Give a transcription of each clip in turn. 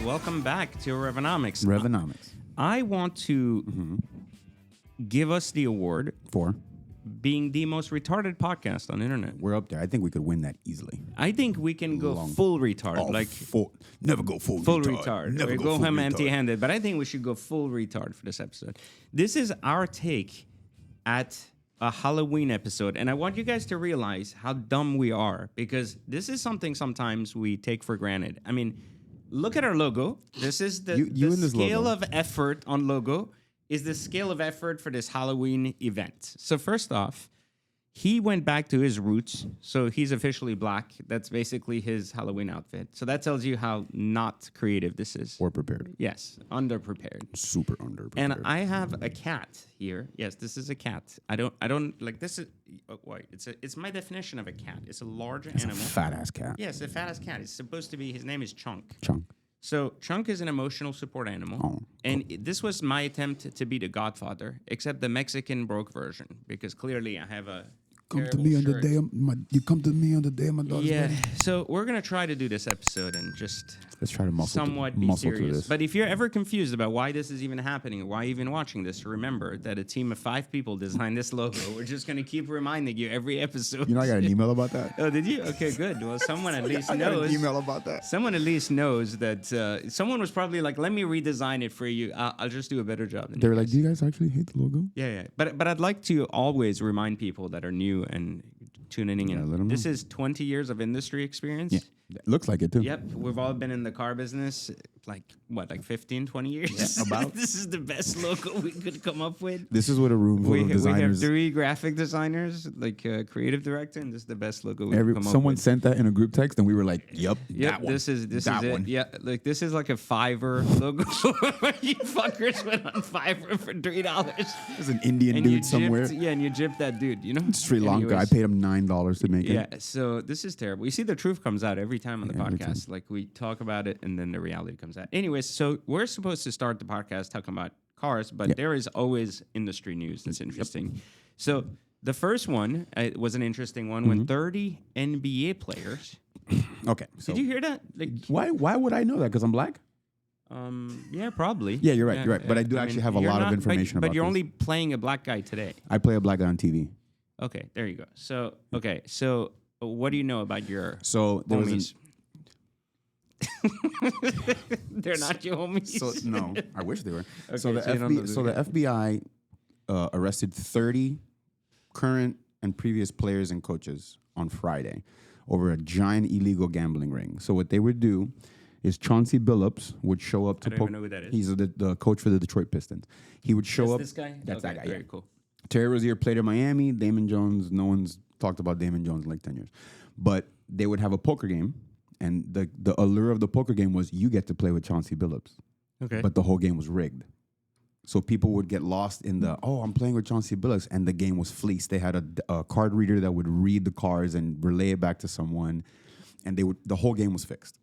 Welcome back to Revonomics. Revonomics. I want to give us the award for being the most retarded podcast on the internet. We're up there. I think we could win that easily. I think we can go full retard. Never go full retard. Never go full home retard. empty-handed. But I think we should go full retard for this episode. This is our take at a Halloween episode, and I want you guys to realize how dumb we are, because this is something sometimes we take for granted. I mean, look at our logo. This is the scale of effort on logo is the scale of effort for this Halloween event. So first off, he went back to his roots. So he's officially black. That's basically his Halloween outfit. So that tells you how not creative this is. Or prepared. Yes, underprepared. Super underprepared. And I have a cat here. Yes, this is a cat. I don't like this is wait, it's my definition of a cat. It's a large animal. A fat ass cat. Yes, a fat ass cat. It's supposed to be, his name is Chunk. Chunk. So Chunk is an emotional support animal, and this was my attempt to be the Godfather, except the Mexican broke version, because clearly I have a you come to me on the day of my daughter's wedding. So we're gonna try to do this episode and just let's try to somewhat be serious. But if you're ever confused about why this is even happening, or why even watching this, remember that a team of 5 people designed this logo. We're just gonna keep reminding you every episode. You know, I got an email about that. Oh, did you? Okay, good. Well, someone at least knows. I got an email about that. Someone at least knows that someone was probably like, "Let me redesign it for you. I'll just do a better job." They were like, "Do you guys actually hate the logo?" Yeah. But I'd like to always remind people that are new and tuning in. This is 20 years of industry experience. Yeah, it looks like it too. Yep, we've all been in the car business like 15, 20 years. Yeah, about. This is the best logo we could come up with. This is what a room full of designers. We have 3 graphic designers, like a creative director, and this is the best logo we could come up with. Someone sent that in a group text, and we were like, "Yep, that one. This is that it. one. Yeah, like this is like a Fiverr logo. You fuckers went on Fiverr for $3. There's an Indian dude somewhere. And you gypped that dude. You know, Sri Lanka. I paid him $9 to make it. Yeah, so this is terrible. You see, the truth comes out every time on the podcast. Like, we talk about it, and then the reality comes out. Anyways, so we're supposed to start the podcast talking about cars, but there is always industry news that's interesting. So the first one was an interesting one when 30 NBA players. Okay. So did you hear that? Like, why would I know that? Because I'm black? Yeah, probably. Yeah, you're right. You're right. But I do actually have a lot of information about it. But you're only playing a black guy today. I play a black guy on TV. Okay, there you go. So, so what do you know about your there homies? They're not your homies. So no, I wish they were. Okay, so the FBI arrested 30 current and previous players and coaches on Friday over a giant illegal gambling ring. So what they would do is Chauncey Billups would show up to. I don't even know who that is. He's the coach for the Detroit Pistons. He would show up. This guy? That's that guy. Very yeah. cool. Terry Rozier played in Miami. Damon Jones, no one's talked about Damon Jones in like 10 years. But they would have a poker game, and the allure of the poker game was you get to play with Chauncey Billups. Okay. But the whole game was rigged. So people would get lost in I'm playing with Chauncey Billups, and the game was fleeced. They had a card reader that would read the cards and relay it back to someone, and the whole game was fixed.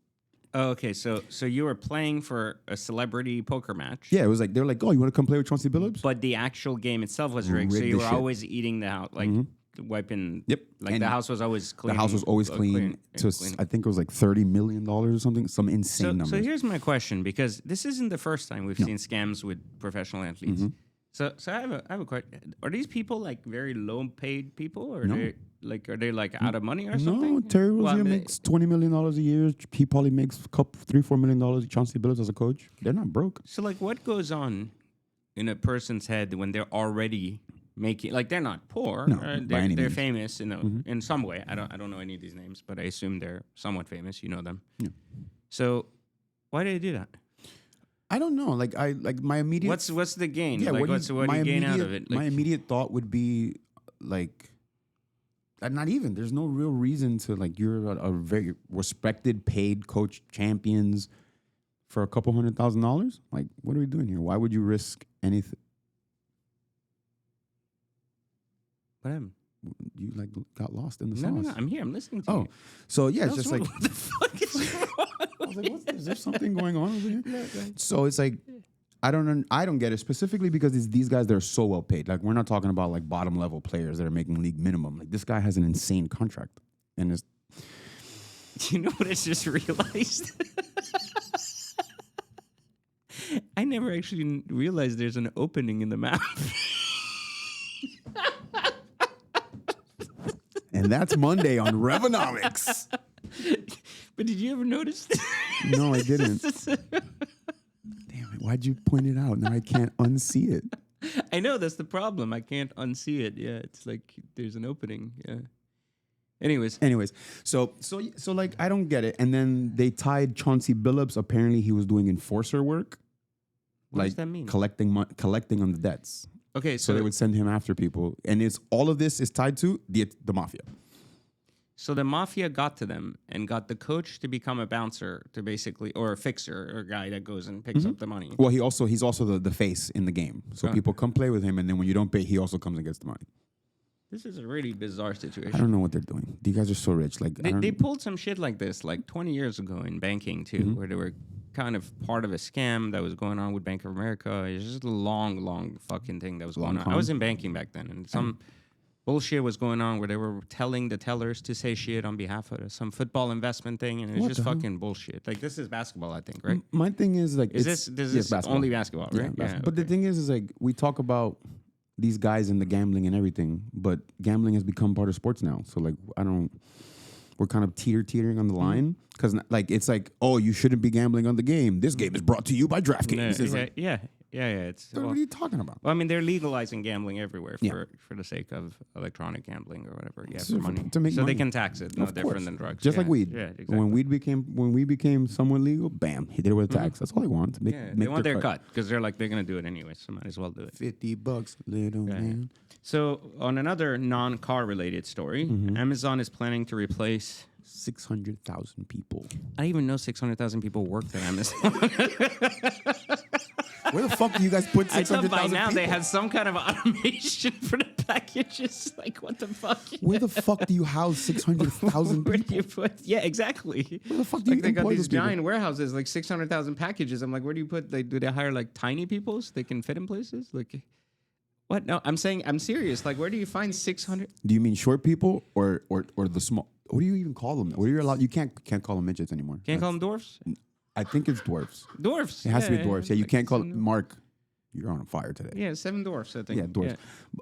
Oh, okay, so you were playing for a celebrity poker match. Yeah, it was like, they were like, "Oh, you want to come play with Chauncey Billups?" But the actual game itself was rigged, so you were always eating the house, like wiping. Yep. Like, and the house was always clean. The house was always clean. I think it was like $30 million or something, some insane number. So here's my question, because this isn't the first time we've seen scams with professional athletes. So I have a question. Are these people like very low paid people, or are they like out of money or something? No, Terry Rozier makes $20 million a year. He probably makes $3-4 million. Chauncey Billups as a coach, they're not broke. So like, what goes on in a person's head when they're already making, like, they're not poor? No, by any means. They're famous, in some way. I don't know any of these names, but I assume they're somewhat famous. You know them. Yeah. So why do they do that? I don't know. Like my immediate. What's the gain? Yeah, like, what do you gain out of it? Like, my immediate thought would be like, not even. There's no real reason to, like, you're a very respected, paid coach, champions for a couple $100,000. Like, what are we doing here? Why would you risk anything? What happened? You like got lost in the sauce. No, I'm here. I'm listening to you. So yeah, it's just like, what the fuck is wrong? I was like, is there something going on over here? So it's like, I don't get it, specifically because these guys, they're so well paid. Like, we're not talking about like bottom level players that are making league minimum. Like, this guy has an insane contract, and it's. You know what I just realized? I never actually realized there's an opening in the mouth. And that's Monday on Revonomics. But did you ever notice? No, I didn't. Damn it. Why'd you point it out? Now I can't unsee it. I know that's the problem. I can't unsee it. Yeah, it's like there's an opening. Yeah. Anyways, so like I don't get it. And then they tied Chauncey Billups. Apparently, he was doing enforcer work. what does that mean? Collecting on the debts. Okay, So they would send him after people, and it's all of this is tied to the mafia. So the mafia got to them and got the coach to become a bouncer to basically, or a fixer, or a guy that goes and picks up the money. Well, he's also the face in the game. So people come play with him, and then when you don't pay, he also comes and gets the money. This is a really bizarre situation. I don't know what they're doing. You guys are so rich. Like They pulled some shit like this like 20 years ago in banking too, where they were kind of part of a scam that was going on with Bank of America. It's just a long fucking thing that was going on. I was in banking back then, and some bullshit was going on where they were telling the tellers to say shit on behalf of some football investment thing, and it's What just the hell? fucking bullshit. Like this is basketball, I think, right? My thing is like, Is this basketball. only basketball, right? Yeah, But the thing is like we talk about these guys and the gambling and everything, but gambling has become part of sports now. So like we're kind of teetering on the line because like it's like, oh, you shouldn't be gambling on the game. This game is brought to you by DraftKings. It's like, yeah. It's what are you talking about? well, I mean, they're legalizing gambling everywhere for the sake of electronic gambling or whatever. Yeah, So for money, to make so money. they can tax it. No Of different course. than drugs. Just yeah. like weed. Yeah, exactly. When we became somewhat legal, bam, he did it with a tax. That's all they want. To make, Yeah, make they want their cut because they're gonna do it anyway, so might as well do it. $50, little man. So on another non-car related story, Amazon is planning to replace. 600,000 people. I didn't even know 600,000 people worked at Amazon. Where the fuck do you guys put I thought 600,000 by now people? they had some kind of automation for the packages. Like, what the fuck? Where the fuck do you house 600,000 Where do people? you put? Yeah, exactly. Where the fuck do you Like they got employ these those people? giant warehouses, like 600,000 packages. I'm like, where do you put? Like, do they hire like tiny people so they can fit in places? Like, what? No, I'm serious. Like, where do you find 600? Do you mean short people or the small? What do you even call them? What are you allowed? You can't call them midgets anymore. Can't call them dwarfs. I think it's dwarfs. Dwarfs. It has to be dwarfs. Yeah, you like can't call it 7 Mark. You're on fire today. Yeah, 7 dwarfs. I think. Yeah, dwarfs.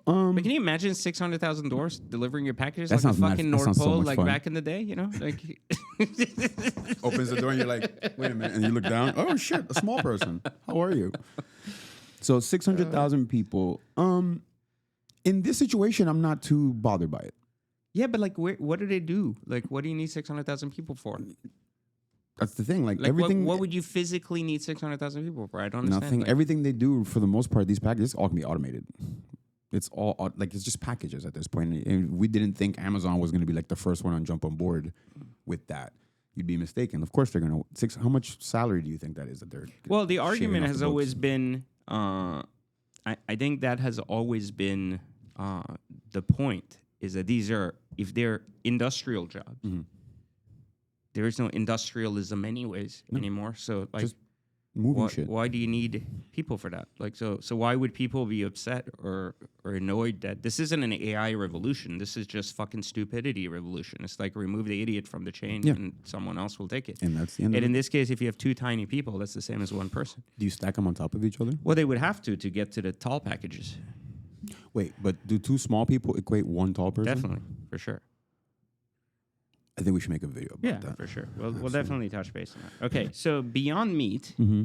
But can you imagine 600,000 dwarfs delivering your packages That like a sounds mad- fucking that North sounds so Pole, much like fun. back in the day? You know, like. Opens the door and you're like, wait a minute, and you look down. Oh shit, a small person. How are you? So 600,000 people. In this situation, I'm not too bothered by it. Yeah, but like, what do they do? Like, what do you need 600,000 people for? That's the thing. Like Like, everything. what would you physically need 600,000 people for? I don't understand. Nothing. Like, Everything they do, for the most part, these packages all can be automated. It's all like it's just packages at this point. And we didn't think Amazon was going to be like the first one on jump on board with that. You'd be mistaken. Of course, they're going to. How much salary do you think that is that they're? well, the shaving argument off has the books? always been. I think that has always been the point is that these are if they're industrial jobs. There is no industrialism anyways anymore. So like, Just moving shit. why do you need people for that? Like, so why would people be upset or annoyed that this isn't an AI revolution? This is just fucking stupidity revolution. It's like remove the idiot from the chain and someone else will take it. And that's the end. And of in it. this case, if you have 2 tiny people, that's the same as 1 person. Do you stack them on top of each other? Well, they would have to get to the tall packages. Wait, but do 2 small people equate 1 tall person? Definitely, for sure. I think we should make a video about that. for sure. We'll definitely touch base on that. Okay, so Beyond Meat. Mm-hmm.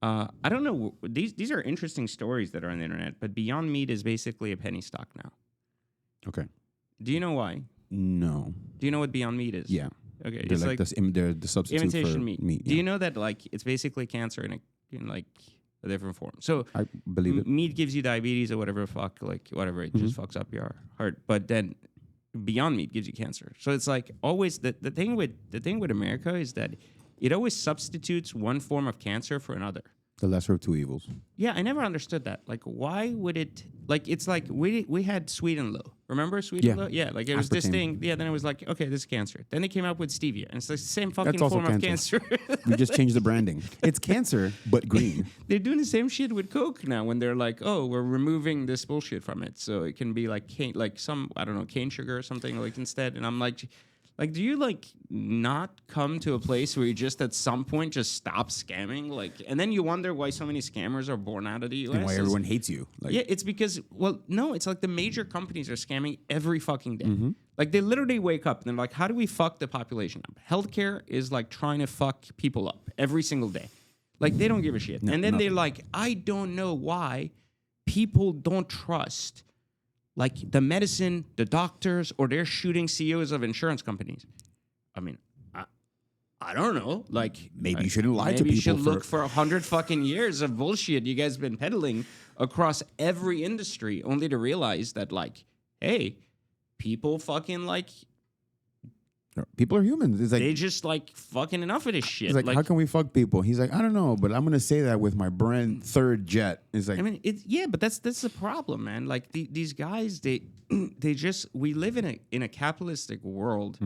I don't know. These are interesting stories that are on the internet, but Beyond Meat is basically a penny stock now. Okay. Do you know why? No. Do you know what Beyond Meat is? Yeah. Okay, They're it's like this. They're the substitute imitation for meat. Do yeah. you know that like it's basically cancer in like a different form? So I believe it. meat gives you diabetes or whatever fuck, like whatever, it just fucks up your heart. But then Beyond Meat gives you cancer. So it's like always the thing with America is that it always substitutes one form of cancer for another. The lesser of 2 evils. Yeah, I never understood that. Like, why would it? Like, it's like we had Sweet and Low. Remember Sweet and Yeah. Low? Yeah, like it was this Aspartame. thing. Yeah, then it was like, okay, this is cancer. Then they came out with stevia, and it's the same fucking That's also form of cancer. We just changed the branding. It's cancer, but green. They're doing the same shit with Coke now when they're like, oh, we're removing this bullshit from it, so it can be like cane, like some I don't know cane sugar or something like instead. And I'm like Like, do you like not come to a place where you just at some point just stop scamming? Like, and then you wonder why so many scammers are born out of the US. And why everyone hates you. Like, Yeah, it's because, well, no, it's like the major companies are scamming every fucking day. Like, they literally wake up and they're like, how do we fuck the population up? Healthcare is like trying to fuck people up every single day. Like, they don't give a shit. No, and then nothing. they're like, I don't know why people don't trust like the medicine, the doctors, or they're shooting CEOs of insurance companies. I mean, I don't know. Like, maybe you shouldn't lie to people. Maybe you should look for 100 fucking years of bullshit you guys been peddling across every industry, only to realize that, like, hey, people fucking like. People are humans. It's like They just like fucking enough of this shit. He's like, how can we fuck people? He's like, I don't know, but I'm gonna say that with my brand third jet. It's like, I mean, but that's the problem, man. Like these guys, they just we live in a capitalistic world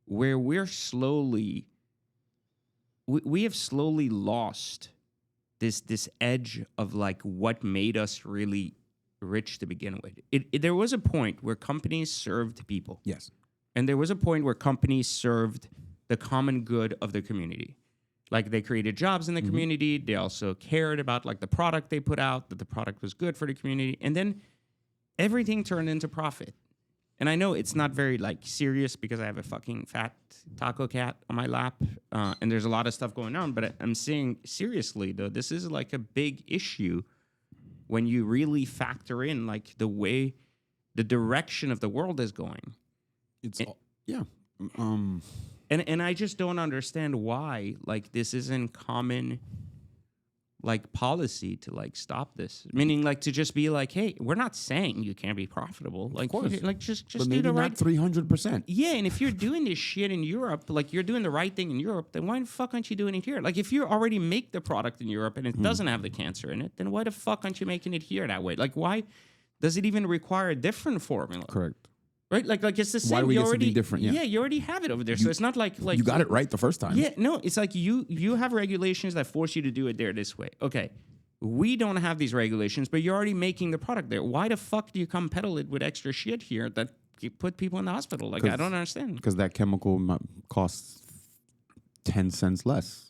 where we have slowly lost this edge of like what made us really rich to begin with. There was a point where companies served people. yes, And there was a point where companies served the common good of the community. Like they created jobs in the community. They also cared about like the product they put out, that the product was good for the community. And then everything turned into profit. And I know it's not very like serious because I have a fucking fat taco cat on my lap. And there's a lot of stuff going on. But I'm saying seriously, though, this is like a big issue when you really factor in like the direction of the world is going. yeah. And I just don't understand why like this isn't common like policy to like stop this. Meaning like to just be like, hey, we're not saying you can't be profitable. Like, course. like just But do maybe the right. not 300%. Yeah, and if you're doing this shit in Europe, like you're doing the right thing in Europe, then why the fuck aren't you doing it here? Like if you already make the product in Europe and it doesn't have the cancer in it, then why the fuck aren't you making it here that way? Like why does it even require a different formula? Correct. Right? Like it's the same. Why do we you get already, something different? Yeah. you already have it over there. So it's not like You got it right the first time. yeah, no, it's like you have regulations that force you to do it there this way. Okay. We don't have these regulations, but you're already making the product there. Why the fuck do you come peddle it with extra shit here that you put people in the hospital? Like, I don't understand. Because that chemical costs 10 cents less.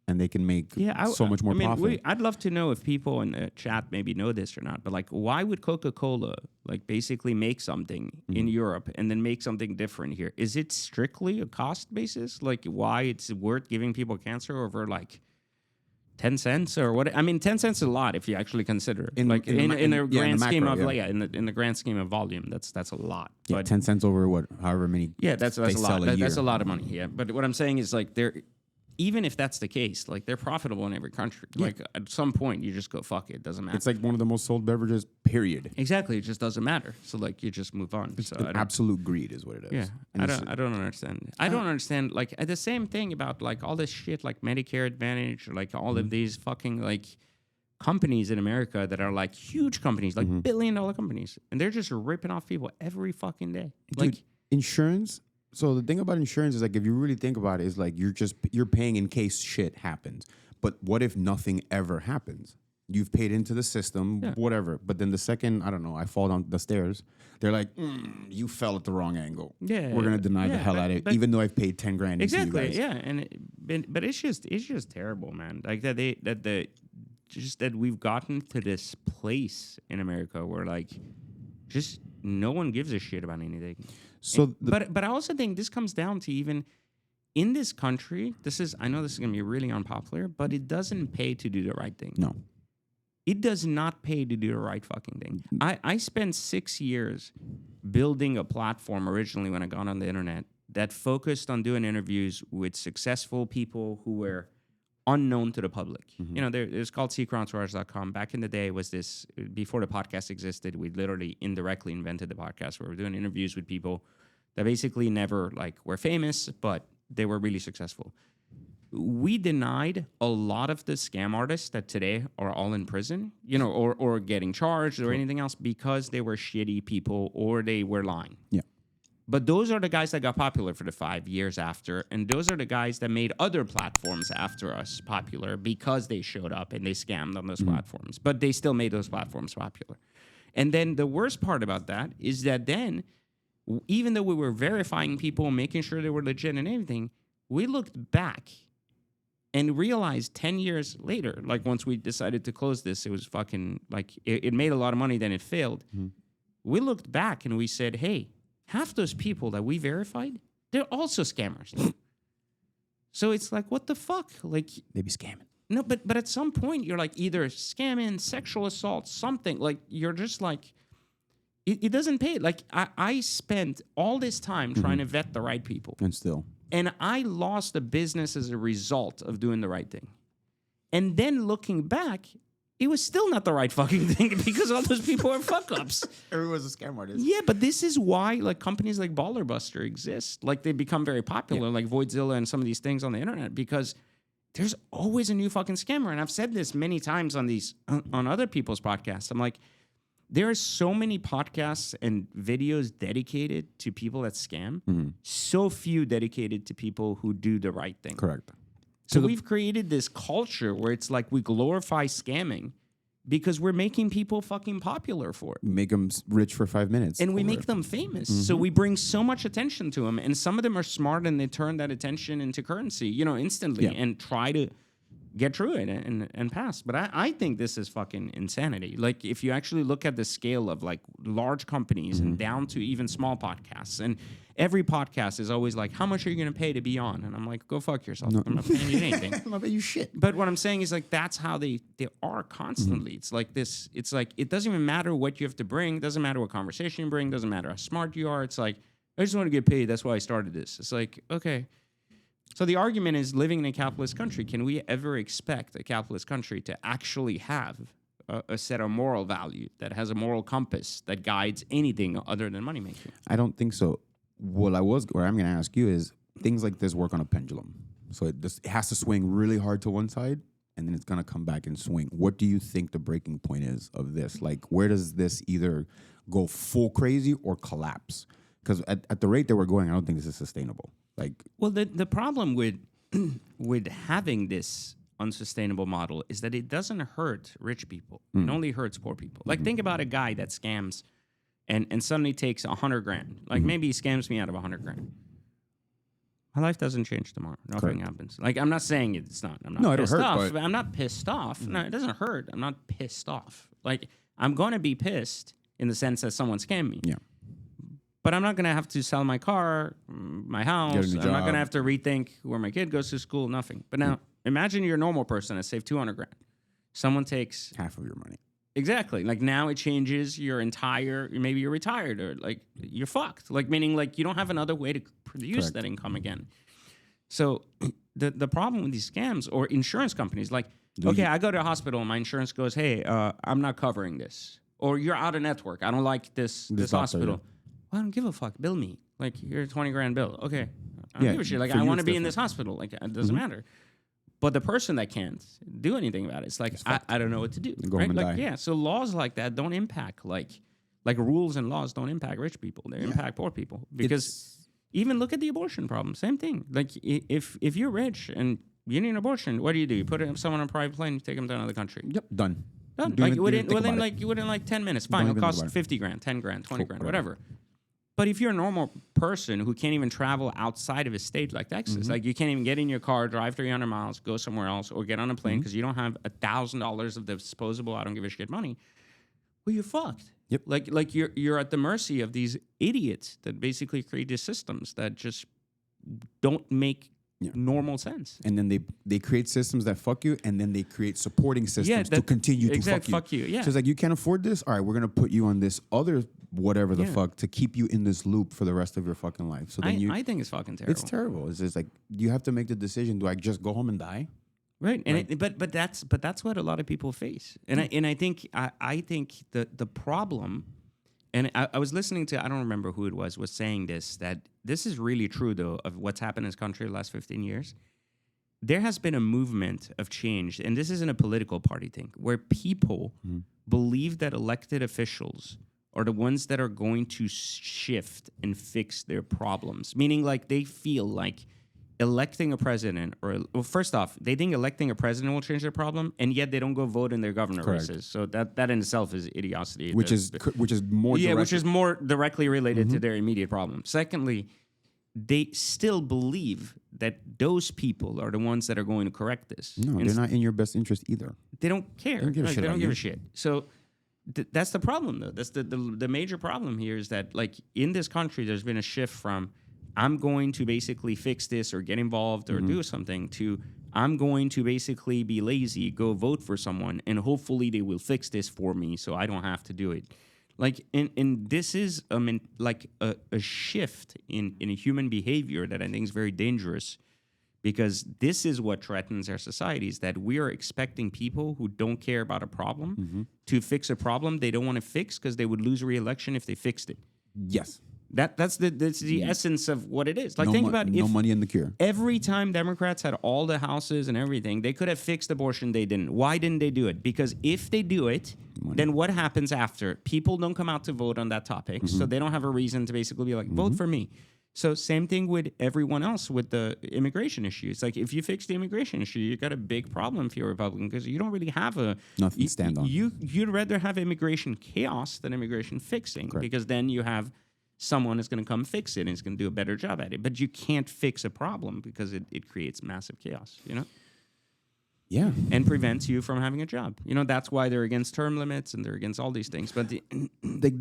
And they can make so much more profit. I'd love to know if people in the chat maybe know this or not, but like, why would Coca-Cola like basically make something in Europe and then make something different here? Is it strictly a cost basis? Like, why it's worth giving people cancer over like 10 cents or what? I mean, 10 cents is a lot if you actually consider it. In the grand scheme of in the grand scheme of volume, that's a lot. Yeah, but 10 cents over what, however many. yeah, that's a lot. A That's a lot of money. Yeah, but what I'm saying is like even if that's the case, like they're profitable in every country. Yeah. Like at some point, you just go fuck it. It doesn't matter. It's like one of the most sold beverages. Period. Exactly. It just doesn't matter. So like you just move on. So Absolute greed is what it is. yeah, And I don't understand. I don't understand like the same thing about like all this shit like Medicare Advantage or like all of these fucking like companies in America that are like huge companies, like $1 billion companies, and they're just ripping off people every fucking day. Like Dude, insurance. So the thing about insurance is like if you really think about it, is like you're paying in case shit happens. But what if nothing ever happens? You've paid into the system, whatever. But then the second, I don't know, I fall down the stairs, they're like, you fell at the wrong angle. Yeah, we're gonna deny the hell out of it, even though I've paid 10 grand. Exactly. Into you guys. Yeah, and but it's just terrible, man. Like that we've gotten to this place in America where like just no one gives a shit about anything. So, but I also think this comes down to even in this country. I know this is gonna be really unpopular, but it doesn't pay to do the right thing. No. It does not pay to do the right fucking thing. I spent 6 years building a platform originally when I got on the internet that focused on doing interviews with successful people who were unknown to the public. You know, it's called secretentourage.com. Back in the day, it was this, before the podcast existed, we literally indirectly invented the podcast where we're doing interviews with people that basically never like were famous, but they were really successful. We denied a lot of the scam artists that today are all in prison, you know, or getting charged or anything else because they were shitty people or they were lying. Yeah. But those are the guys that got popular for the 5 years after. And those are the guys that made other platforms after us popular because they showed up and they scammed on those platforms. But they still made those platforms popular. And then the worst part about that is that then even though we were verifying people, making sure they were legit and everything, we looked back and realized 10 years later, like once we decided to close this, it was fucking like it made a lot of money, then it failed. We looked back and we said, hey, half those people that we verified, they're also scammers. So it's like, what the fuck? Like, They be scamming. no, but at some point you're like either scamming, sexual assault, something. Like you're just like, it doesn't pay. Like I spent all this time trying to vet the right people. And still. And I lost a business as a result of doing the right thing. And then looking back, it was still not the right fucking thing because all those people are fuck-ups. Everyone's a scam artist. Yeah, but this is why like companies like Baller Buster exist. Like they become very popular, like Voidzilla and some of these things on the internet, because there's always a new fucking scammer. And I've said this many times on these on other people's podcasts. I'm like, there are so many podcasts and videos dedicated to people that scam. So few dedicated to people who do the right thing. Correct. So we've created this culture where it's like we glorify scamming because we're making people fucking popular for it. Make them rich for 5 minutes. And we make them famous. So we bring so much attention to them. And some of them are smart and they turn that attention into currency, instantly and try to get through it and pass. But I think this is fucking insanity. Like if you actually look at the scale of like large companies and down to even small podcasts, and every podcast is always like, how much are you going to pay to be on? And I'm like, go fuck yourself. I'm not paying you anything. I'm not paying you shit. But what I'm saying is like, that's how they are constantly. It's like this, it's like, it doesn't even matter what you have to bring. Doesn't matter what conversation you bring. Doesn't matter how smart you are. It's like, I just want to get paid. That's why I started this. It's like, okay. So the argument is, living in a capitalist country, can we ever expect a capitalist country to actually have a set of moral value that has a moral compass that guides anything other than money making? I don't think so. What I'm going to ask you is, things like this work on a pendulum. So it has to swing really hard to one side, and then it's going to come back and swing. What do you think the breaking point is of this? Like, where does this either go full crazy or collapse? Because at the rate that we're going, I don't think this is sustainable. Like, well, the problem with with having this unsustainable model is that it doesn't hurt rich people. It only hurts poor people. Like, think about a guy that scams and suddenly takes 100 grand. Like, maybe he scams me out of 100 grand. My life doesn't change tomorrow. Nothing happens. Like, I'm not saying it's not. I'm not pissed off. I'm not pissed off. No, it doesn't hurt. I'm not pissed off. Like, I'm going to be pissed in the sense that someone scammed me. Yeah. But I'm not going to have to sell my car, my house. I'm not going to have to rethink where my kid goes to school, nothing. But now, imagine you're a normal person that saved 200 grand. Someone takes half of your money. Exactly. Like, now it changes your entire, maybe you're retired or like you're fucked. Like, meaning like you don't have another way to produce that income again. So the problem with these scams or insurance companies, like, okay, I go to a hospital and my insurance goes, hey, I'm not covering this. Or you're out of network. I don't like this hospital. Well, I don't give a fuck. Bill me. Like, here's a 20 grand bill. Okay. I don't give a shit. Like, I want to be in this hospital. Like, it doesn't matter. But the person that can't do anything about it, it's like, I don't know what to do. Go home and like, die. yeah. So laws like that don't impact, like rules and laws don't impact rich people. They impact poor people. Because even look at the abortion problem. Same thing. Like, if you're rich and you need an abortion, what do? You put someone on a private plane, take them to another country. Yep, done. Like, within 10 minutes. Fine, it'll cost 50 grand, 10 grand, 20 grand, whatever. But if you're a normal person who can't even travel outside of a state like Texas, like you can't even get in your car, drive 300 miles, go somewhere else, or get on a plane because you don't have $1,000 of disposable, I don't give a shit money, well, you're fucked. Yep. Like you're at the mercy of these idiots that basically create these systems that just don't make normal sense. And then they create systems that fuck you, and then they create supporting systems to continue to fuck you. Yeah. So it's like, you can't afford this? All right, we're going to put you on this other whatever the fuck to keep you in this loop for the rest of your fucking life. So then I think it's fucking terrible. It's terrible. It's just like, you have to make the decision, do I just go home and die? Right. And but that's what a lot of people face. And I think the problem, and I was listening to, I don't remember who it was saying this, that this is really true, though, of what's happened in this country the last 15 years. There has been a movement of change, and this isn't a political party thing, where people believe that elected officials are the ones that are going to shift and fix their problems. Meaning, like, they feel like electing a president, well, first off, they think electing a president will change their problem, and yet they don't go vote in their governor races. So that in itself is idiocy. Which is more which is more directly related to their immediate problem. Secondly, they still believe that those people are the ones that are going to correct this. No, they're not in your best interest either. They don't care. They don't give a shit. They don't about give you. a shit. So that's the problem, though. That's the major problem here is that, like, in this country, there's been a shift from I'm going to basically fix this or get involved or do something to I'm going to basically be lazy, go vote for someone, and hopefully they will fix this for me so I don't have to do it. Like, and this is a shift in human behavior that I think is very dangerous, because this is what threatens our societies, that we are expecting people who don't care about a problem to fix a problem they don't want to fix because they would lose re-election if they fixed it. Yes. That's the essence of what it is. Like, No think about no if money in the cure. every time Democrats had all the houses and everything, they could have fixed abortion. They didn't. Why didn't they do it? Because if they do it, then what happens after? People don't come out to vote on that topic, so they don't have a reason to basically be like, vote for me. So same thing with everyone else with the immigration issue. It's like, if you fix the immigration issue, you got a big problem if you're a Republican, because you don't really have nothing to stand on. You'd rather have immigration chaos than immigration fixing, because then you have someone is going to come fix it and is going to do a better job at it. But you can't fix a problem because it creates massive chaos, Yeah. and prevents you from having a job. That's why they're against term limits and they're against all these things. But Like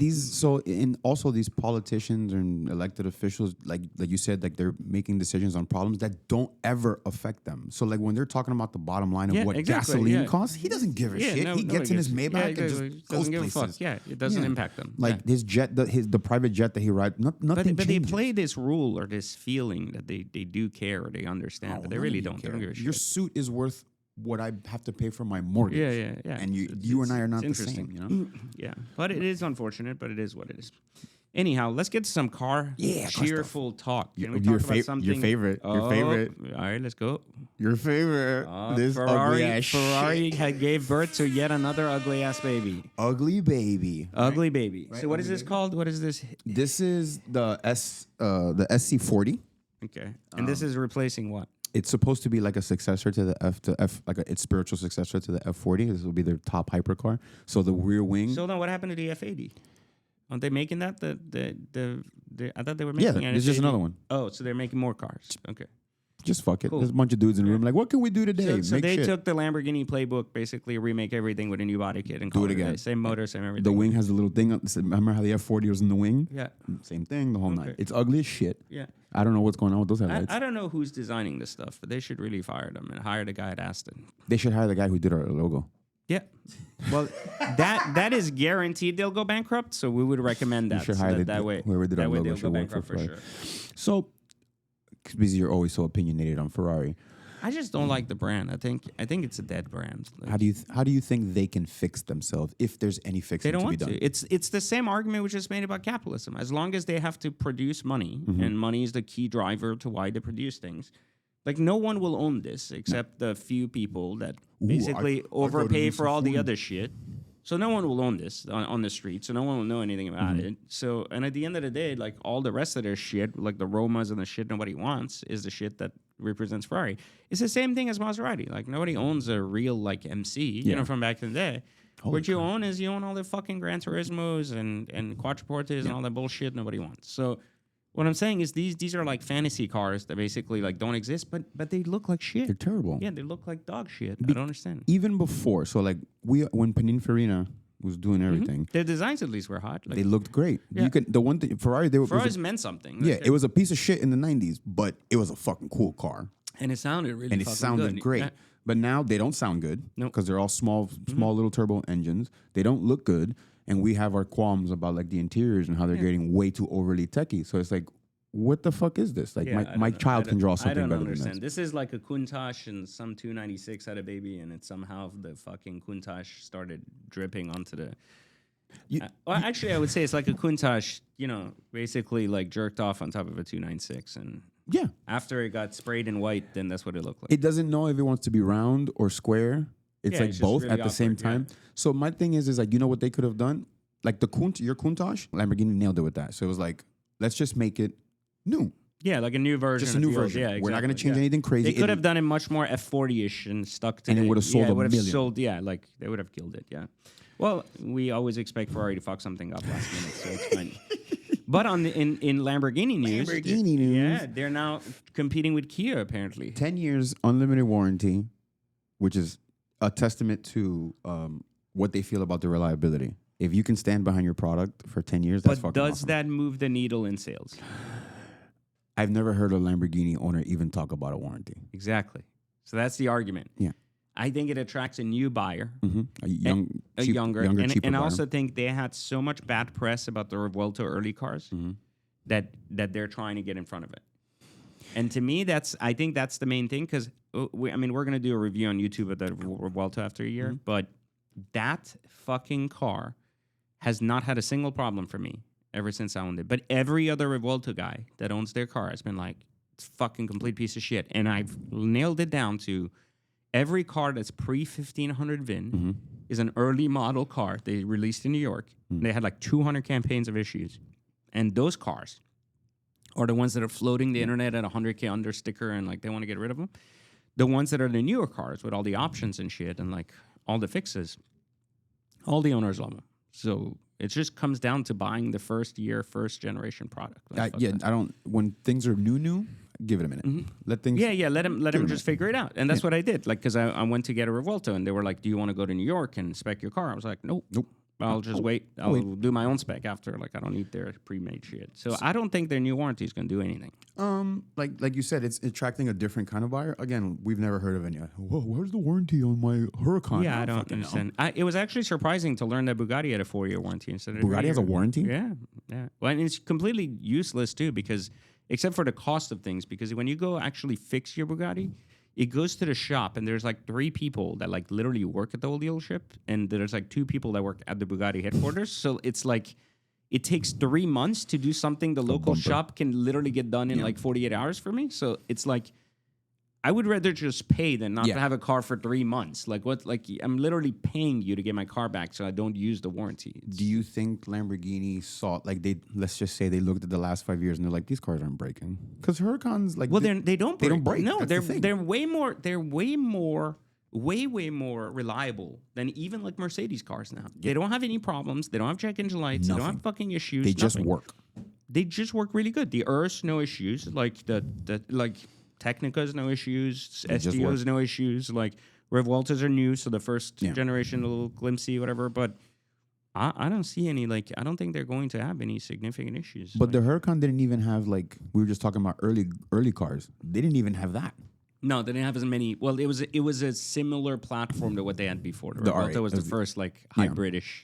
also these politicians and elected officials, like you said, like they're making decisions on problems that don't ever affect them. So like when they're talking about the bottom line of what gasoline costs, he doesn't give a shit. He gets in his Maybach and just goes give places. a fuck. Yeah, it doesn't impact them. Like his jet, the private jet that he rides, nothing But they changes. play this rule or this feeling that they do care or they understand, but they really don't. They don't give a shit. Your suit is worth what I have to pay for my mortgage. Yeah. And you and I are not the same, Yeah, but it is unfortunate, but it is what it is. Anyhow, let's get to some cheerful talk. Can we talk about something? Your favorite. All right, let's go. Your favorite. This Ferrari ugly ass gave birth to yet another ugly ass baby. Ugly baby. Ugly baby. So what is this called? What is this? This is the SC40. Okay. And this is replacing what? It's supposed to be like a successor to the F, like its spiritual successor to the F40. This will be their top hypercar. So the rear wing. So then, what happened to the F80? Aren't they making that? I thought they were making. Yeah, it's just another one. Oh, so they're making more cars. Okay. Just fuck it. Cool. There's a bunch of dudes in the room like, what can we do today? So they took the Lamborghini playbook, basically remake everything with a new body kit and Do call it again. Same motor, same everything. The wing has the little thing. Remember how the F40 was in the wing? Yeah. Same thing, the whole Okay. night. It's ugly as shit. Yeah. I don't know what's going on with those headlights. I don't know who's designing this stuff, but they should really fire them and hire the guy at Aston. They should hire the guy who did our logo. Yeah. Well, that is guaranteed they'll go bankrupt, so we would recommend that. should So hire that way, whoever did our that way logo they'll should go work for bankrupt for Ferrari. sure. So, because you're always so opinionated on Ferrari, I just don't like the brand. I think it's a dead brand. Like, how do you think they can fix themselves if there's any fixing they don't to be want done? to. It's the same argument we just made about capitalism. As long as they have to produce money, and money is the key driver to why they produce things. Like, no one will own this except the few people that basically overpay for all the other shit. So no one will own this on the street. So no one will know anything about it. So, and at the end of the day, like, all the rest of their shit, like the Romas and the shit nobody wants, is the shit that represents Ferrari. It's the same thing as Maserati. Like, nobody owns a real, like, MC, from back in the day. What you own is you own all the fucking Gran Turismos and Quattroportes and all that bullshit nobody wants. So what I'm saying is these are like fantasy cars that basically like don't exist, but they look like shit. They're terrible. Yeah, they look like dog shit. I don't understand. Even before, so like when Pininfarina was doing everything, Their designs at least were hot. Like, they looked great. Yeah. You could the one thing Ferrari Ferraris meant something. yeah, Like, it was a piece of shit in the 90s, but it was a fucking cool car. and it sounded really And it fucking sounded good. great. Yeah. But now they don't sound good Nope. because they're all small little turbo engines. They don't look good, and we have our qualms about like the interiors and how they're getting way too overly techy. So it's like, what the fuck is this? Like Yeah, my child can draw something I don't better understand. than this. This is like a Countach and some 296 had a baby, and it somehow the fucking Countach started dripping onto the. Actually, I would say it's like a Countach, basically like jerked off on top of a 296, and Yeah, after it got sprayed in white, then that's what it looked like. it doesn't know if it wants to be round or square. It's Yeah, like it's just both really at the same awkward, yeah. time. So my thing is like, you know what they could have done? Like your Countach, Lamborghini nailed it with that. So it was like, let's just make it new. Yeah, like a new version. Just a new of the old. version. Yeah, exactly. We're not going to change yeah. anything crazy. They could have done it much more F40ish and stuck to And it the- would have sold yeah, a it would have million. sold, yeah, like they would have killed it, yeah. Well, we always expect Ferrari to fuck something up last minute, so it's fine. But in Lamborghini news, yeah, they're now competing with Kia apparently. 10 years unlimited warranty, which is a testament to what they feel about the reliability. If you can stand behind your product for 10 years, that's But fucking does awesome. that move the needle in sales? I've never heard a Lamborghini owner even talk about a warranty. Exactly. So that's the argument. Yeah. I think it attracts a new buyer, A young, a cheap, younger, cheaper and I buyer. also think they had so much bad press about the Revuelto early cars that they're trying to get in front of it. And to me, I think that's the main thing because we're going to do a review on YouTube of the Revuelto after a year, but that fucking car has not had a single problem for me ever since I owned it. But every other Revuelto guy that owns their car has been like, it's fucking complete piece of shit. And I've nailed it down to every car that's pre-1500 VIN is an early model car they released in New York. They had like 200 campaigns of issues. And those cars are the ones that are floating the internet at 100K under sticker and like they want to get rid of them. The ones that are the newer cars with all the options and shit and like all the fixes, all the owners love them. So it just comes down to buying the first generation product. Like, I don't. When things are new, give it a minute. Let things. Yeah, let him just figure it out, and that's what I did. Like, because I went to get a Revuelto, and they were like, "Do you want to go to New York and spec your car?" I was like, "Nope." I'll just wait. I'll do my own spec after. Like, I don't need their pre-made shit. So I don't think their new warranty is going to do anything. Like you said, it's attracting a different kind of buyer. Again, we've never heard of any. Whoa, where's the warranty on my Huracan? Yeah, I don't understand. It was actually surprising to learn that Bugatti had a 4-year warranty instead of Bugatti has a warranty? Yeah. Well, and it's completely useless too because, except for the cost of things, because when you go actually fix your Bugatti, it goes to the shop and there's like 3 people that like literally work at the old dealership and there's like 2 people that work at the Bugatti headquarters. So it's like it takes 3 months to do something the local shop can literally get done in like 48 hours for me. So it's like I would rather just pay than not to have a car for 3 months. Like what? Like I'm literally paying you to get my car back so I don't use the warranty. Do you think Lamborghini saw like let's just say they looked at the last 5 years and they're like, these cars aren't breaking? Because Huracans like they don't break. No, That's the thing. they're way more reliable than even like Mercedes cars now. They don't have any problems. They don't have check engine lights. They don't have fucking issues. They just work. They just work really good. The Urus, no issues. Like the Technicas, no issues. SDOs, no issues. Like Revueltas are new, so the first generation a little glimpsey, whatever. But I don't see any I don't think they're going to have any significant issues. But the Huracan didn't even have we were just talking about early cars. They didn't even have that. No, they didn't have as many. Well, it was a similar platform to what they had before. The Revuelto R8 was the first hybridish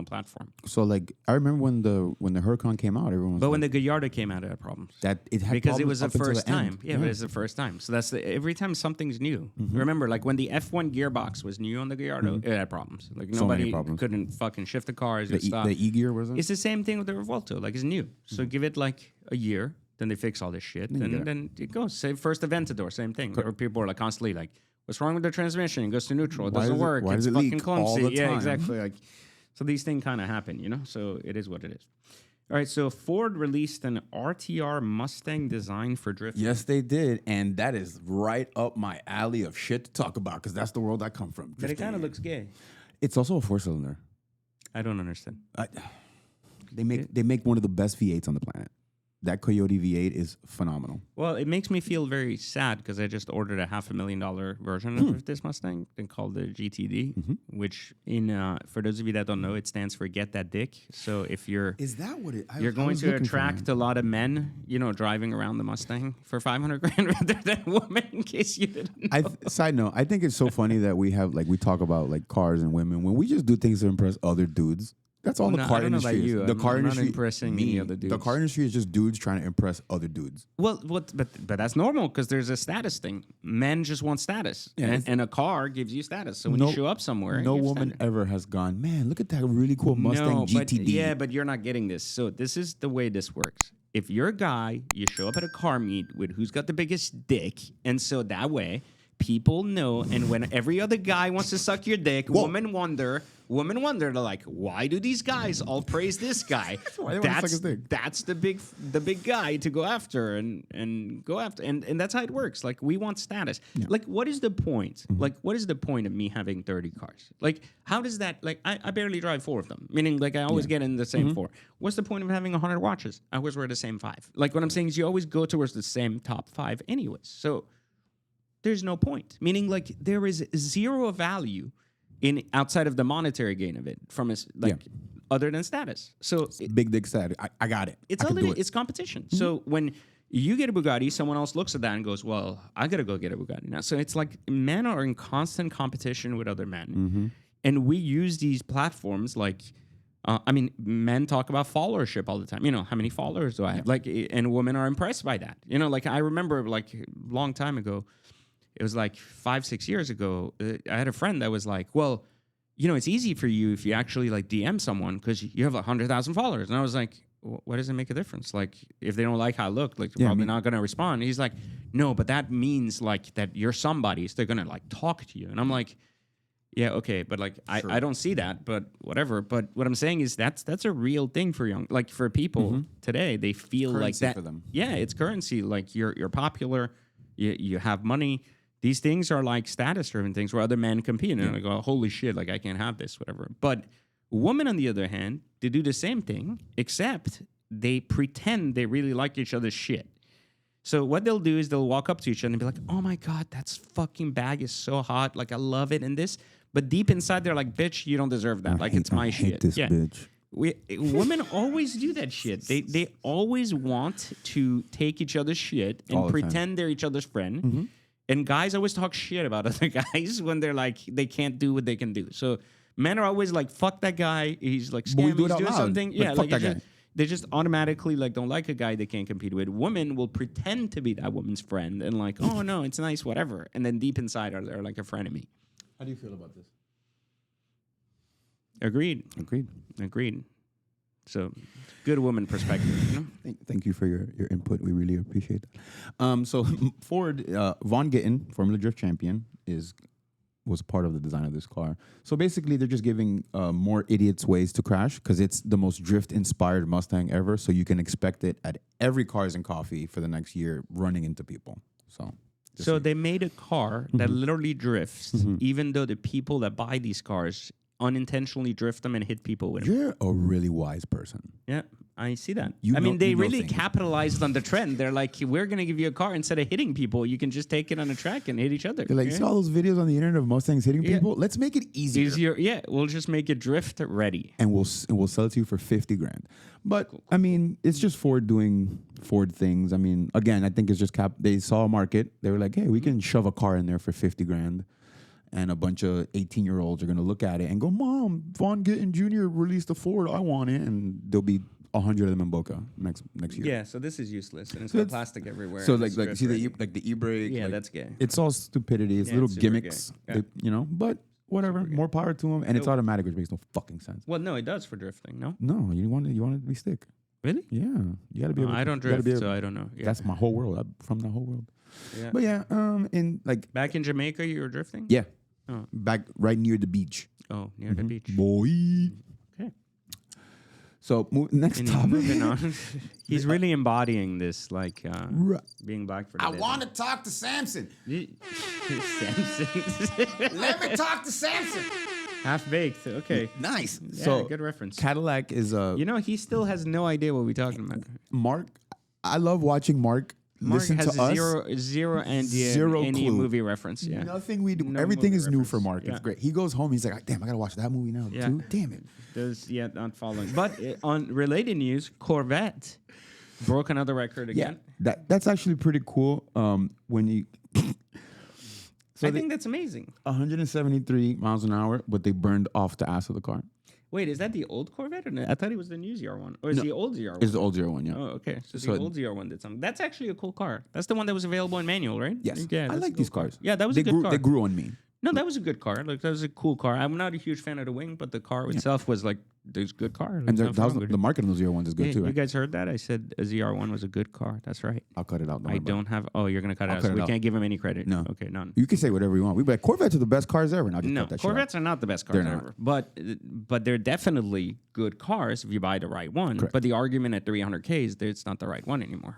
platform. So I remember when the Huracan came out, everyone was But when the Gallardo came out, it had problems. that it had Because it problems was the up until first time. end. Yeah, but it's the first time. So that's every time something's new. Remember, like when the F1 gearbox was new on the Gallardo, it had problems. Like nobody couldn't fucking shift the cars. The E-gear was it? It's the same thing with the Revuelto. Like it's new. So give it like a year, then they fix all this shit, and then it goes. Say first Aventador, same thing. Or people are like constantly like, "What's wrong with the transmission? It goes to neutral. It doesn't work. Why It's does it fucking leak clumsy." all the Yeah, time? exactly. Like, so these things kind of happen, So it is what it is. All right, so Ford released an RTR Mustang design for drifting. Yes, they did, and that is right up my alley of shit to talk about because that's the world I come from. But it kind of looks gay. It's also a 4-cylinder. I don't understand. They make one of the best V8s on the planet. That Coyote V8 is phenomenal. Well, it makes me feel very sad because I just ordered a $500,000 version of this Mustang and called the GTD, which for those of you that don't know, it stands for Get That Dick. So if you're you're going to attract a lot of men, driving around the Mustang for $500,000 rather than women. In case you didn't know. Side note, I think it's so funny that we talk about like cars and women when we just do things to impress other dudes. That's all the car industry is. The car industry, not impressing any other dudes. The car industry is just dudes trying to impress other dudes. Well, but that's normal because there's a status thing. Men just want status, and a car gives you status. So when you show up somewhere, no woman ever has gone, man, look at that really cool Mustang GTD. But you're not getting this. So this is the way this works. If you're a guy, you show up at a car meet with who's got the biggest dick, and so that way people know. And when every other guy wants to suck your dick, women wonder women wonder. They're like, why do these guys all praise this guy? Why they wanna suck his dick. That's the big guy to go after and go after, and that's how it works. Like, we want status. Like, what is the point? Like, what is the point of me having 30 cars? Like, how does that? Like, I barely drive 4 of them. Meaning, like, I always get in the same 4. What's the point of having 100 watches? I always wear the same 5. Like, what I'm saying is, you always go towards the same top 5 anyways. So there's no point. Meaning, like, there is zero value in outside of the monetary gain of it from other than status. So Big dick status. I got it. It's competition. So when you get a Bugatti, someone else looks at that and goes, well, I got to go get a Bugatti now. So it's like men are in constant competition with other men. And we use these platforms like, men talk about followership all the time. You know, how many followers do I have? Like, and women are impressed by that. You know, like, I remember, like, a long time ago, it was like 5-6 years ago, I had a friend that was like, well, you know, it's easy for you if you actually, like, DM someone because you have 100,000 followers. And I was like, what does it make a difference? Like, if they don't like how I look, like, they're probably not going to respond. And he's like, no, but that means, like, that you're somebody. So they're going to, like, talk to you. And I'm like, yeah, okay, but, like, I don't see that, but whatever. But what I'm saying is that's a real thing for for people today. They feel Currency like that. for them. Yeah, it's currency. Like, you're popular, you have money. These things are like status-driven things where other men compete. And they go, holy shit, like, I can't have this, whatever. But women, on the other hand, they do the same thing, except they pretend they really like each other's shit. So what they'll do is they'll walk up to each other and be like, oh, my God, that's fucking bag is so hot. Like, I love it and this. But deep inside, they're like, bitch, you don't deserve that. It's my shit. This bitch. Women always do that shit. They always want to take each other's shit and pretend they're each other's friend. And guys always talk shit about other guys when they're like, they can't do what they can do. So men are always like, fuck that guy. He's like, But we scamming, do it he's out doing loud. something. Like, Yeah, fuck that like, guy. they just automatically, like, don't like a guy they can't compete with. Women will pretend to be that woman's friend and like, oh, no, it's nice, whatever. And then deep inside they're like a frenemy. How do you feel about this? Agreed. So, good woman perspective. You know? Thank you for your input. We really appreciate that. So Ford, Von Gittin, Formula Drift champion, was a part of the design of this car. So basically, they're just giving more idiots ways to crash because it's the most drift-inspired Mustang ever. So you can expect it at every Cars and Coffee for the next year, running into people. So they made a car that literally drifts, even though the people that buy these cars unintentionally drift them and hit people with them. you're a really wise person. Yeah, I see that. You know- they you know really things. capitalized on the trend. They're like, we're going to give you a car instead of hitting people. You can just take it on a track and hit each other. They're like, see all those videos on the internet of Mustangs hitting people? Let's make it easier. Easier. Yeah, we'll just make it drift ready. And we'll sell it to you for $50,000. But I mean, it's just Ford doing Ford things. I mean, again, I think it's just they saw a market. They were like, hey, we can shove a car in there for $50,000. And a bunch of 18-year-olds are going to look at it and go, Mom, Von Gittin Jr. released a Ford. I want it. And there'll be 100 of them in Boca next year. Yeah, so this is useless. And it's got plastic everywhere. So and like it's see drift the e-brake. Yeah, like, that's gay. It's all stupidity. It's Yeah, little it's super gimmicks, gay. Yeah. But whatever. More power to them. And it's automatic, which makes no fucking sense. Well, no, it does for drifting, no? No, you want it to be stick. Really? Yeah, you got to be able. I don't you gotta drift, be able- so I don't know. Yeah. That's my whole world. I'm from the whole world. Yeah. But yeah, in like Back in Jamaica, you were drifting? yeah, Oh. back right near the beach, Oh, near the beach. boy. Okay. So next And topic. moving on. He's really embodying this, like, Right. being black for the I day. want to talk to Samson. Samson. Let me talk to Samson. Half baked. Okay. Nice. Yeah, So good reference. Cadillac is a You know, he still has no idea what we're talking about. Mark. I love watching Mark Mark listen has to us. zero idea Zero any clue. movie reference. Yeah. Nothing we do. No Everything movie is new for reference. Mark. Yeah. It's great. He goes home. He's like, damn, I gotta watch that movie now Yeah. too. Damn it. There's not following. But on related news, Corvette broke another record again. That's actually pretty cool. When you I think that's amazing. 173 miles an hour, but they burned off the ass of the car. Wait, is that the old Corvette? Or no? I thought it was the new ZR1. Or is the old ZR1? It's the old 01, yeah. Oh, okay. So, So the old ZR1 did something. That's actually a cool car. That's the one that was available in manual, right? Yes, Yeah, I that's like a these cool car. cars. Yeah, that was They a good grew, car. They grew on me. No, that was a good car. Like that was a cool car. I'm not a huge fan of the wing, but the car itself was like there's a good car. And the market on the ZR1s is good too. You Right? guys heard that? I said a ZR1 was a good car. That's right. I'll cut it out. I don't have. Oh, you're gonna cut it out. cut So it we out. can't give him any credit. No. Okay, none. You can say whatever you want. We be like Corvettes are the best cars ever. Now just No, cut that shit out. Corvettes are not the best cars They're not. ever, but they're definitely good cars if you buy the right one. Correct. But the argument at 300K is that it's not the right one anymore.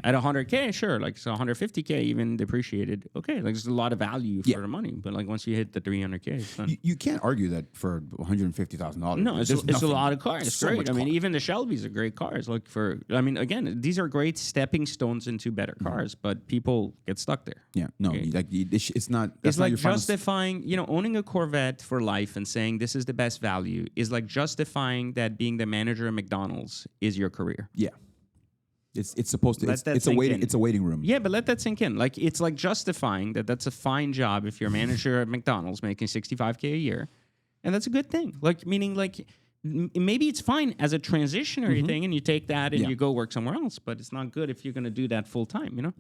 At 100K, sure, like so 150K even depreciated. Okay, like there's a lot of value for the money, but like once you hit the 300K, it's done. You can't argue that for $150,000. No, it's a lot of cars. It's so great. much I mean, car. even the Shelbys are great cars. Like again, these are great stepping stones into better cars, but people get stuck there. Yeah, no, Okay. like it's not. That's It's not like your final justifying, owning a Corvette for life and saying this is the best value is like justifying that being the manager at McDonald's is your career. Yeah, it's supposed to. Let It's, that it's a sink waiting. in. It's a waiting room. Yeah, but let that sink in. Like it's like justifying that that's a fine job if you're a manager at McDonald's making $65K a year, and that's a good thing. Like meaning like maybe it's fine as a transitionary thing, and you take that and Yeah. you go work somewhere else. But it's not good if you're going to do that full time.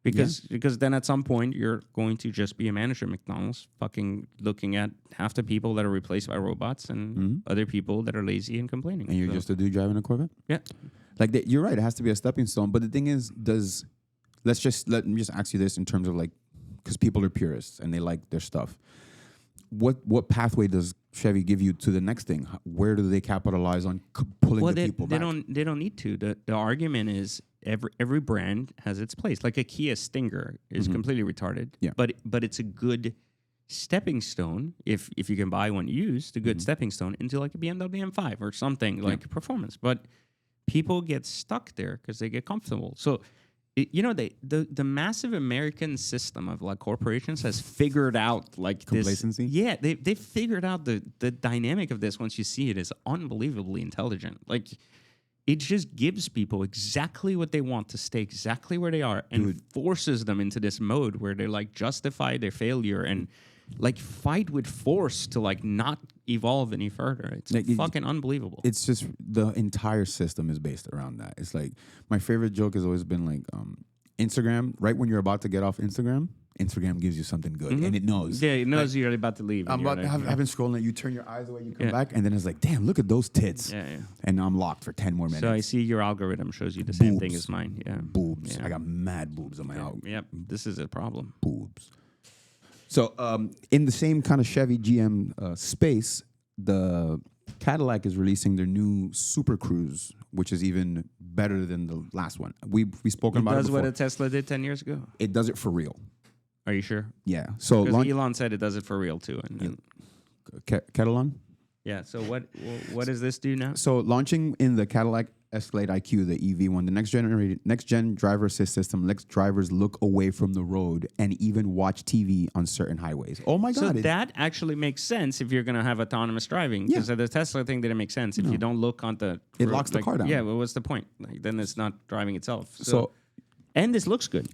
Because then at some point you're going to just be a manager at McDonald's, fucking looking at half the people that are replaced by robots and other people that are lazy and complaining. And you're So, just a dude driving a Corvette. yeah. Like you're right. It has to be a stepping stone. But the thing is, let me just ask you this in terms of like, because people are purists and they like their stuff. What pathway does Chevy give you to the next thing? Where do they capitalize on pulling the people they back? don't need to. The argument is every brand has its place. Like a Kia Stinger is completely retarded. Yeah. But it's a good stepping stone if you can buy one used, a good stepping stone into like a BMW M5 or something like performance. But people get stuck there because they get comfortable. So the massive American system of like corporations has figured out like Complacency? This, yeah, they figured out the dynamic of this. Once you see it, is unbelievably intelligent. Like it just gives people exactly what they want to stay exactly where they are and forces them into this mode where they like justify their failure and like fight with force to like not evolve any further. It's Like, fucking unbelievable. It's just the entire system is based around that. It's like my favorite joke has always been like Instagram. Right when you're about to get off Instagram gives you something good, and it knows. Yeah, it knows you're about to leave. I've been scrolling. You turn your eyes away, you come back, and then it's like, damn, look at those tits. Yeah, yeah. And I'm locked for 10 more minutes. So I see your algorithm shows you the same thing Boobs. as mine. Yeah. Boobs. Yeah. I got mad boobs on my Yep. This is a problem. boobs. So in the same kind of Chevy GM space, the Cadillac is releasing their new Super Cruise, which is even better than the last one. We've spoken It about it does before. what a Tesla did 10 years ago. It does it for real. Are you sure? Yeah. So Because Elon said it does it for real too. And Cadillac. yeah. So what does this do now? So launching in the Cadillac Escalade IQ, the EV one, the next gen driver assist system lets drivers look away from the road and even watch TV on certain highways. Oh my So God! that actually makes sense if you're going to have autonomous driving. Because the Tesla thing didn't make sense. If you don't look on the It road, locks the car down. Yeah. Well, what's the point? Like, then it's not driving itself. So and this looks good.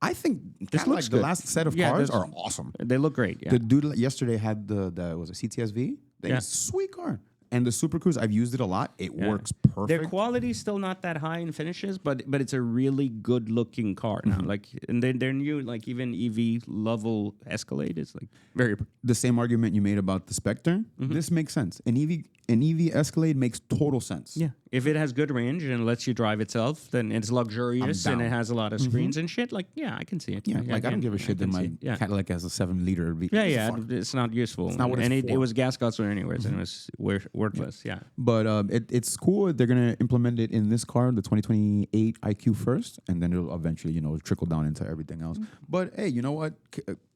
I think This Cadillac, looks the good. last set of Yeah, cars this- are awesome. They look great. Yeah. The dude yesterday had the was it CTSV? Yeah. Sweet car. And the Super Cruise, I've used it a lot. It works Their perfect. quality is still not that high in finishes, but it's a really good looking car now. Like, and their new like even EV level Escalade is like very. The same argument you made about the Spectre. This makes sense. An EV Escalade makes total sense. Yeah, if it has good range and lets you drive itself, then it's luxurious I'm and it down. has a lot of screens and shit. Like, yeah, I can see it. Yeah, like I don't give a shit that can my see it. Yeah. Cadillac has a 7-liter V. Yeah, yeah, it's not useful. not what it's and it for. was gas guzzler anyways, and it was worthless. Yeah. But it's cool. They're gonna implement it in this car, the 2028 IQ first, and then it'll eventually, trickle down into everything else. But hey, you know what?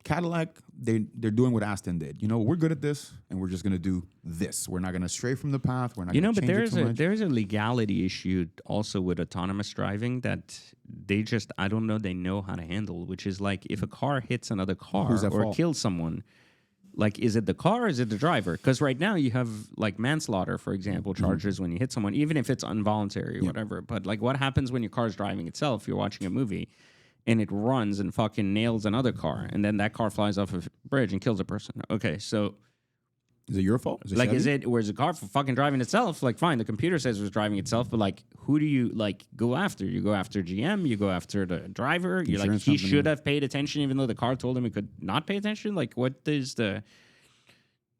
Cadillac, they're doing what Aston did. We're good at this, and we're just gonna do this. We're not gonna stray from the path. We're not. Gonna But change it too much. there's a legality issue also with autonomous driving that they just I don't know they know how to handle, which is like if a car hits another car Who's at or fault? kills someone, like is it the car or is it the driver? Because right now you have like manslaughter, for example, charges when you hit someone, even if it's involuntary or whatever. But like what happens when your car's driving itself? You're watching a movie. And it runs and fucking nails another car, and then that car flies off a bridge and kills a person. Okay, so Is it your fault? Is it Like, Chevy? where's the car for fucking driving itself? Like, fine, the computer says it was driving itself, but like, who do you like go after? You go after GM, you go after the driver. You're like, Insurance he company. should have paid attention, even though the car told him he could not pay attention. Like, what is the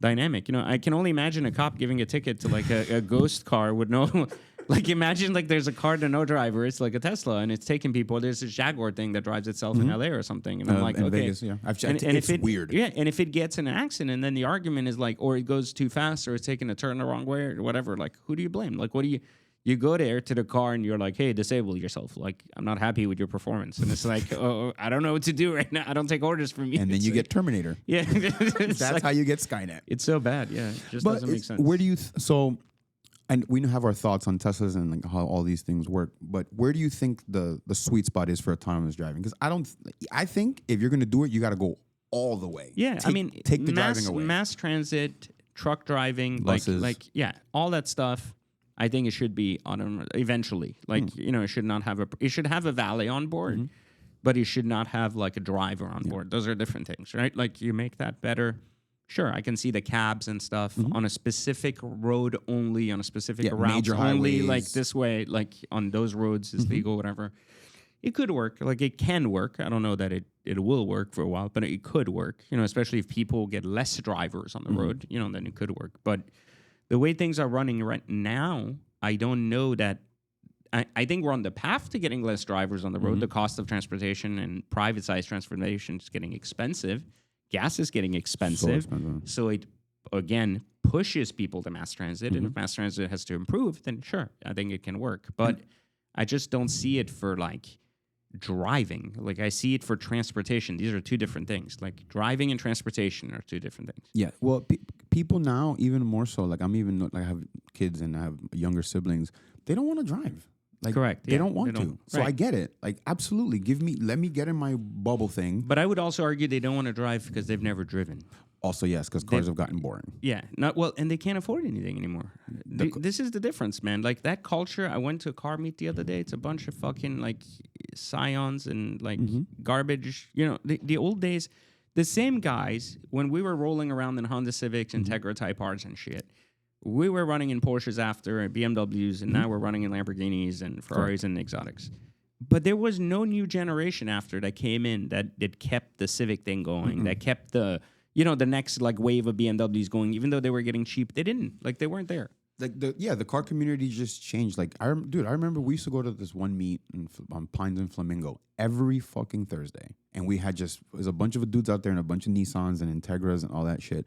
dynamic? You know, I can only imagine a cop giving a ticket to like a ghost car with no. Like, imagine like there's a car to no driver. It's like a Tesla, and it's taking people. There's this Jaguar thing that drives itself in LA or something, and I'm like, in okay, Vegas, yeah. I've and, checked. and It's if it, weird. Yeah, and if it gets in an accident, and then the argument is like, or it goes too fast, or it's taking a turn the wrong way, or whatever. Like, who do you blame? Like, what do you go there to the car and you're like, hey, disable yourself. Like, I'm not happy with your performance, and it's like, oh, I don't know what to do right now. I don't take orders from you. And then It's you like, get Terminator. yeah, That's like, how you get Skynet. it's so bad. Yeah, it just doesn't make sense. Where do you so? And we have our thoughts on Teslas and like how all these things work. But where do you think the sweet spot is for autonomous driving? Because I think if you're going to do it, you got to go all the way. Yeah, take the driving away. Mass transit, truck driving, Buses. like yeah, all that stuff. I think it should be on eventually. Like you know, it should not have it should have a valet on board, but it should not have like a driver on board. Those are different things, right? Like you make that better. Sure, I can see the cabs and stuff on a specific road only, on a specific route major only, highways. like this way, like on those roads is legal, whatever. It could work. Like it can work. I don't know that it will work for a while, but it could work. You know, especially if people get less drivers on the road, you know, then it could work. But the way things are running right now, I don't know that. I think we're on the path to getting less drivers on the road. The cost of transportation and private-sized transportation is getting expensive. Gas is getting expensive. So it, again, pushes people to mass transit. And if mass transit has to improve, then sure, I think it can work. But I just don't see it for like driving. Like I see it for transportation. These are two different things. Like driving and transportation are two different things. Yeah. Well, people now, even more so, like I have kids and I have younger siblings. They don't want to drive. Like, Correct. They don't want to. So Right. I get it. Like, absolutely. Let me get in my bubble thing. But I would also argue they don't want to drive because they've never driven. Also, yes, because cars have gotten boring. Yeah, not well, and they can't afford anything anymore. This is the difference, man. Like that culture. I went to a car meet the other day. It's a bunch of fucking like scions and like garbage. You know, the old days. The same guys when we were rolling around in Honda Civics, Integra Type R's and shit. We were running in Porsches after and BMWs, and now we're running in Lamborghinis and Ferraris and exotics. But there was no new generation after that came in that kept the Civic thing going, that kept the next like wave of BMWs going. Even though they were getting cheap, they didn't. Like they weren't there. Like the car community just changed. Like I remember we used to go to this one meet on Pines and Flamingo every fucking Thursday, and we had there's a bunch of dudes out there and a bunch of Nissans and Integras and all that shit.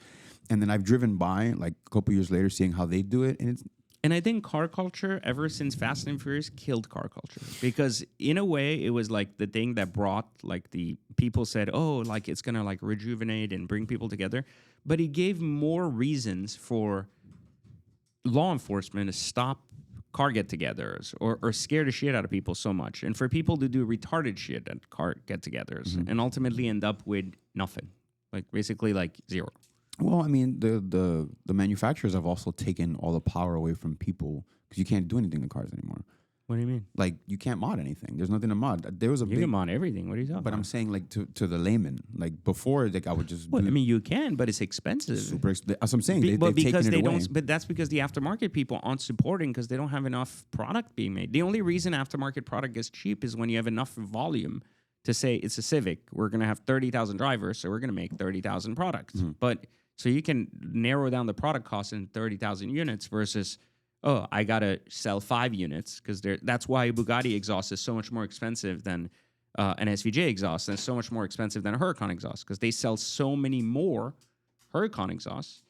And then I've driven by like a couple years later, seeing how they do it, And I think car culture, ever since Fast and Furious, killed car culture. Because in a way, it was like the thing that brought, like, the people said, oh, like, it's going to, like, rejuvenate and bring people together. But it gave more reasons for law enforcement to stop car get-togethers or scare the shit out of people so much. And for people to do retarded shit at car get-togethers and ultimately end up with nothing. Like, basically, like, zero. Well, I mean, the manufacturers have also taken all the power away from people because you can't do anything to cars anymore. What do you mean? Like, you can't mod anything. There's nothing to mod. There was a You can mod everything. What are you talking but about? I'm saying, like, to the layman. Like, before, like, I would just Well, do I mean, you can, but it's expensive. super... That's what I'm saying. They've Because taken it away. But that's because the aftermarket people aren't supporting because they don't have enough product being made. The only reason aftermarket product is cheap is when you have enough volume to say it's a Civic. We're going to have 30,000 drivers, so we're going to make 30,000 products. But so you can narrow down the product cost in 30,000 units versus, oh, I got to sell 5 units because that's why a Bugatti exhaust is so much more expensive than an SVJ exhaust, and it's so much more expensive than a Huracan exhaust because they sell so many more Huracan exhausts,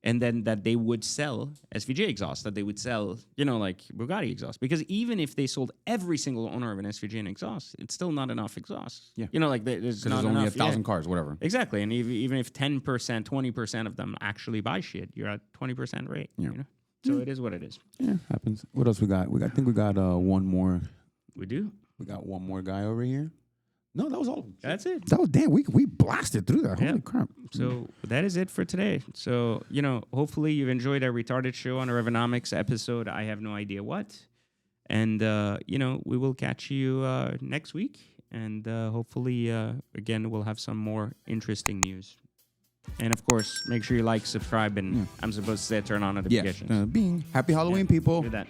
and then that they would sell SVJ exhaust, that they would sell, like Bugatti exhaust. Because even if they sold every single owner of an SVJ and exhaust, it's still not enough exhaust. Yeah. Like there's not only enough. 1,000 cars, whatever. Exactly. And even if 10%, 20% of them actually buy shit, you're at 20% rate. Yeah. So it is what it is. Yeah, happens. What else we got? I think we got one more. We do. We got one more guy over here. No, that was all. That's it. That was damn. We blasted through that. Yeah. Holy crap! So that is it for today. So, hopefully you've enjoyed our retarded show on a Revonomics episode. I have no idea what. And, we will catch you next week. And hopefully, again, we'll have some more interesting news. And of course, make sure you like, subscribe, and I'm supposed to say turn on Yeah. notifications. Happy Halloween, people. Do that.